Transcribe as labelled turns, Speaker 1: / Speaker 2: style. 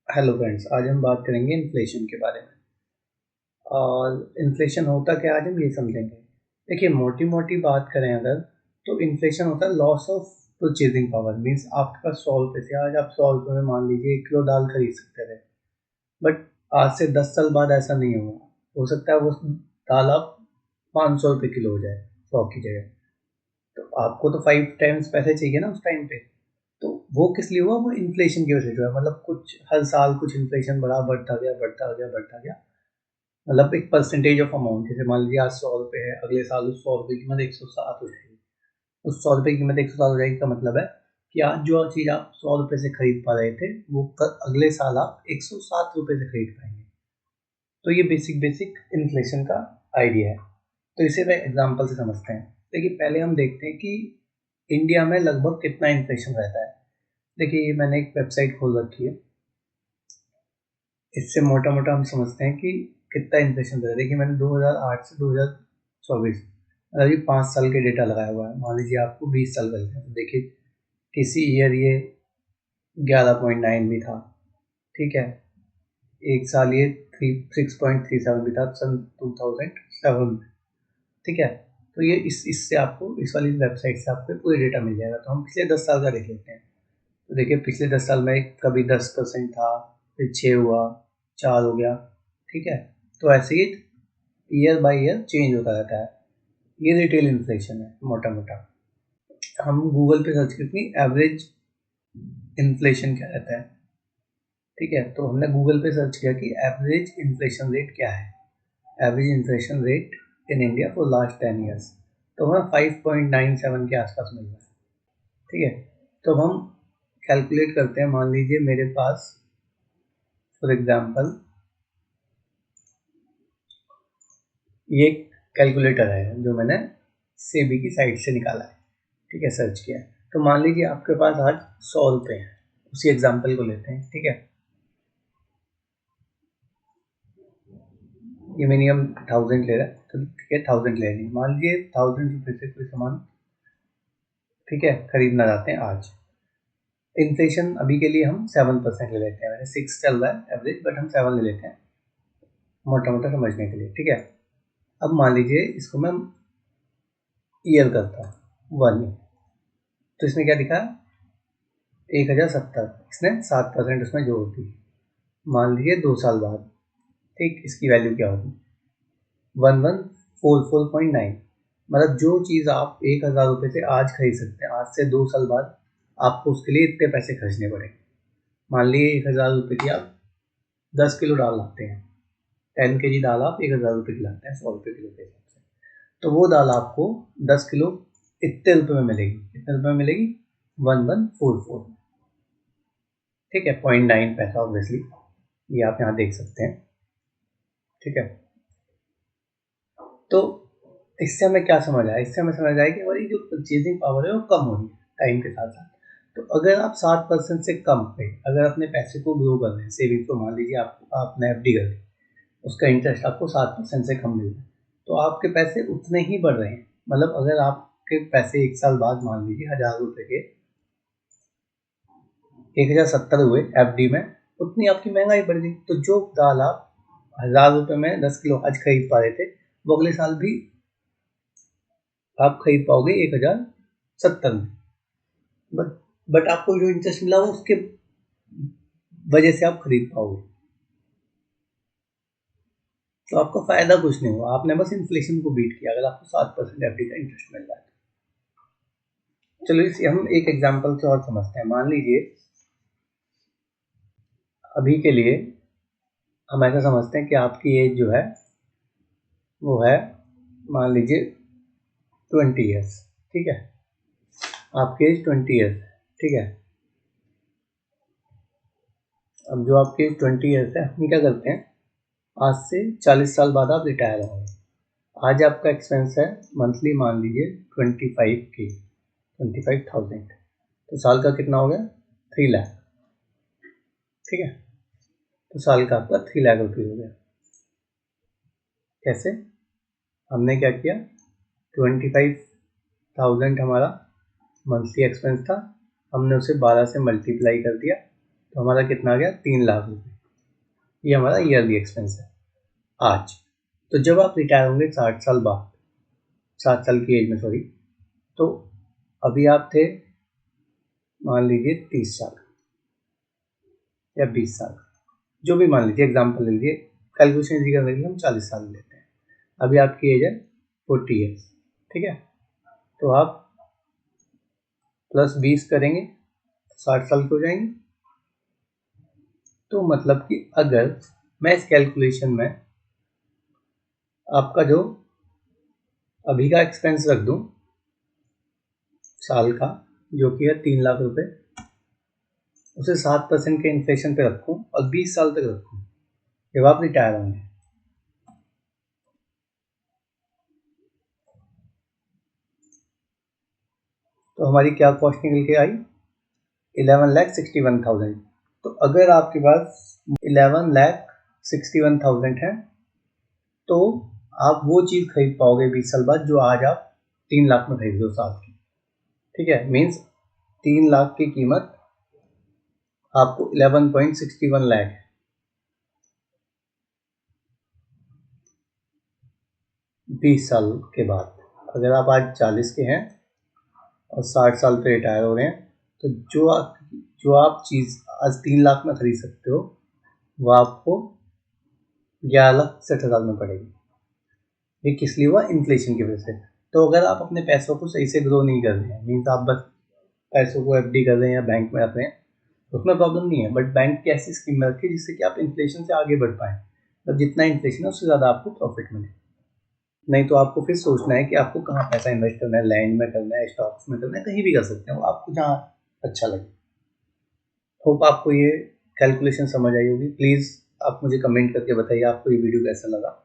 Speaker 1: Hello friends, आज हम बात करेंगे इन्फ्लेशन के बारे में। और इन्फ्लेशन होता क्या है, आज हम ये समझेंगे। देखिए, मोटी मोटी बात करें अगर, तो इन्फ्लेशन होता है loss of purchasing power. Means आपके पास 100 रुपये थे, आज आप 100 रुपये में मान लीजिए 1 किलो दाल खरीद सकते थे। बट आज से 10 साल बाद ऐसा नहीं होगा। हो सकता है वो दाल आप 500 रुपये किलो हो जाए 100 की जगह। तो आपको तो 5 टाइम्स पैसे चाहिए ना उस टाइम पे। तो वो किस लिए हुआ? वो इन्फ्लेशन की वजह से जो है, मतलब कुछ हर साल कुछ इन्फ्लेशन बढ़ा, बढ़ता गया बढ़ता गया बढ़ता गया। मतलब एक परसेंटेज ऑफ अमाउंट, जैसे मान लीजिए आज 100 रुपये है, अगले साल उस 100 रुपये की कीमत 107 हो जाएगी। उस 100 रुपये की कीमत 107 हो जाएगी का मतलब है कि आज जो चीज़ आप 100 रुपये से खरीद पा रहे थे, वो अगले साल आप 107 रुपये से खरीद पाएंगे। तो ये बेसिक बेसिक इन्फ्लेशन का आइडिया है। तो इसे मैं एग्जाम्पल से समझते हैं। देखिए, पहले हम देखते हैं कि इंडिया में लगभग कितना इन्फ्लेशन रहता है। देखिए, ये मैंने एक वेबसाइट खोल रखी है। इससे मोटा मोटा हम समझते हैं कि कितना इन्फ्लेशन दर है। देखिए, मैंने 2008 से 2024 मतलब ये 5 साल के डेटा लगाया हुआ है। मान लीजिए आपको 20 साल मिलते हैं, तो देखिए किसी ईयर ये 11.9 भी था। ठीक है, एक साल ये 6.37 भी था सन 2007 में। ठीक है, तो ये इससे आपको, इस वाली वेबसाइट से आपको पूरे डेटा मिल जाएगा। तो हम पिछले 10 साल का देख लेते हैं। तो देखिए, पिछले 10 साल में कभी 10% था, फिर 6 हुआ, 4 हो गया। ठीक है, तो ऐसे ही ईयर बाय ईयर चेंज होता रहता है। ये रिटेल इन्फ्लेशन है मोटा मोटा। हम गूगल पे सर्च करते हैं एवरेज इन्फ्लेशन क्या रहता है। ठीक है, तो हमने गूगल पे सर्च किया कि एवरेज इन्फ्लेशन रेट क्या है। Average inflation rate in India for last 10 years, तो हमें 5.97 के आसपास मिल रहा है। ठीक है, तो अब हम कैलकुलेट करते हैं। मान लीजिए मेरे पास फॉर एग्जांपल ये कैलकुलेटर है जो मैंने सेबी की साइट से निकाला है। ठीक है, सर्च किया है। तो मान लीजिए आपके पास आज 100 रुपये हैं। उसी एग्जाम्पल को लेते हैं। ठीक है, ये मिनिमम 1000 ले रहा है, तो ठीक है 1000 ले लेंगे। मान लीजिए 1000 रुपये से कोई सामान, ठीक है, खरीदना चाहते हैं आज। इन्फ्लेशन अभी के लिए हम 7% ले लेते हैं। वैसे 6 चल रहा है एवरेज, बट हम 7 ले लेते हैं मोटा मोटा समझने के लिए। ठीक है, अब मान लीजिए इसको मैं ईयर करता हूँ 1 ईयर। तो इसमें क्या दिखा? 1070। इसने 7% उसमें जोड़ दी। मान लीजिए 2 साल बाद, ठीक, इसकी वैल्यू क्या होगी? 1144.9। मतलब जो चीज़ आप 1000 रुपये से आज खरीद सकते हैं, आज से 2 साल बाद आपको उसके लिए इतने पैसे खर्चने पड़ेंगे। मान लीजिए 1000 रुपये की आप 10 किलो दाल लाते हैं। 10 kg दाल आप 1000 रुपये की लाते हैं, 100 रुपये किलो के हिसाब से। तो वो दाल आपको 10 किलो इतने रुपये में मिलेगी। कितने रुपये में मिलेगी? 1144। ठीक है, 0.9 पैसा ऑब्वियसली, ये आप यहाँ देख सकते हैं। ठीक है, तो इससे हमें क्या समझ आया? इससे हमें समझ आया कि हमारी जो परचेजिंग पावर है वो कम हो रही है टाइम के साथ साथ। तो अगर आप 7% से कम पे अगर अपने पैसे को ग्रो कर रहे हैं, सेविंग को, मान लीजिए आपने एफडी कर दी, उसका इंटरेस्ट आपको 7% से कम मिल रहा है, तो आपके पैसे उतने ही बढ़ रहे हैं। मतलब अगर आपके पैसे 1 साल बाद मान लीजिए 1000 रुपये के 1070 हुए एफडी में, उतनी आपकी महंगाई बढ़ गई। तो जो दाल आप 1000 रुपये में 10 किलो आज खरीद पा रहे थे, वो अगले साल भी आप खरीद पाओगे 1070 में। बट बट आपको जो इंटरेस्ट मिला वो उसके वजह से आप खरीद पाओगे। तो आपका फायदा कुछ नहीं हुआ, आपने बस इन्फ्लेशन को बीट किया अगर आपको 7% एफडी का इंटरेस्ट मिल रहा है। चलो इसे हम एक एग्जांपल से और समझते हैं। मान लीजिए अभी के लिए हम ऐसा समझते हैं कि आपकी एज जो है वो है, मान लीजिए 20 ईयर्स। ठीक है, आपकी एज 20 ईयर्स है। ठीक है, अब जो आपकी एज 20 ईयर्स है, हम क्या करते हैं, आज से 40 साल बाद आप रिटायर होंगे। आज आपका एक्सपेंस है मंथली, मान लीजिए 25,000। तो साल का कितना हो गया? 3 लाख। ठीक है, तो साल का आपका 3 लाख रुपये हो गया। कैसे? हमने क्या किया, 25,000 हमारा मंथली एक्सपेंस था, हमने उसे 12 से मल्टीप्लाई कर दिया। तो हमारा कितना आ गया 3 लाख रुपये। ये हमारा ईयरली एक्सपेंस है आज। तो जब आप रिटायर होंगे 60 साल बाद, 60 साल की एज में सॉरी, तो अभी आप थे मान लीजिए 30 साल या 20 साल, जो भी मान लीजिए, एग्जाम्पल ले लीजिए, कैलकुलेशन इजी करने के लिए हम 40 साल लेते हैं। अभी आपकी एज है 40 ईयर्स, ठीक है। तो आप +20 करेंगे 60 साल के हो जाएंगे। तो मतलब कि अगर मैं इस कैलकुलेशन में आपका जो अभी का एक्सपेंस रख दूं साल का, जो कि है 3 लाख रुपए, उसे 7% के इन्फ्लेशन पे रखूं और 20 साल तक रखूं जब आप रिटायर होंगे, तो हमारी क्या कॉस्ट निकल के आई 11,61,000। तो अगर आपके पास 11,61,000 है तो आप वो चीज़ खरीद पाओगे 20 साल बाद जो आज आप 3 लाख में खरीद दो साल की, ठीक है। मीन्स 3 लाख की कीमत आपको 11.61 लाख है। 20 साल के बाद अगर आप आज 40 के हैं और 60 साल पे रिटायर हो रहे हैं, तो जो आप चीज़ आज 3 लाख में खरीद सकते हो वो आपको 11,60,000 में पड़ेगी। ये किस लिए हुआ? इन्फ्लेशन की वजह से। तो अगर आप अपने पैसों को सही से ग्रो नहीं कर रहे हैं, मीन्स आप बस पैसों को एफडी कर रहे हैं या बैंक में रख रहे हैं, उसमें प्रॉब्लम नहीं है, बट बैंक की ऐसी स्कीम में रखिए जिससे कि आप इन्फ्लेशन से आगे बढ़ पाएँ, मतलब जितना इन्फ्लेशन है उससे ज़्यादा आपको प्रॉफिट मिले। नहीं तो आपको फिर सोचना है कि आपको कहाँ पैसा इन्वेस्ट करना है, लैंड में करना है, स्टॉक्स में करना है, कहीं भी कर सकते हैं, वो आपको जहाँ अच्छा लगे। होप आपको ये कैलकुलेशन समझ आई होगी। प्लीज़ आप मुझे कमेंट करके बताइए आपको ये वीडियो कैसा लगा।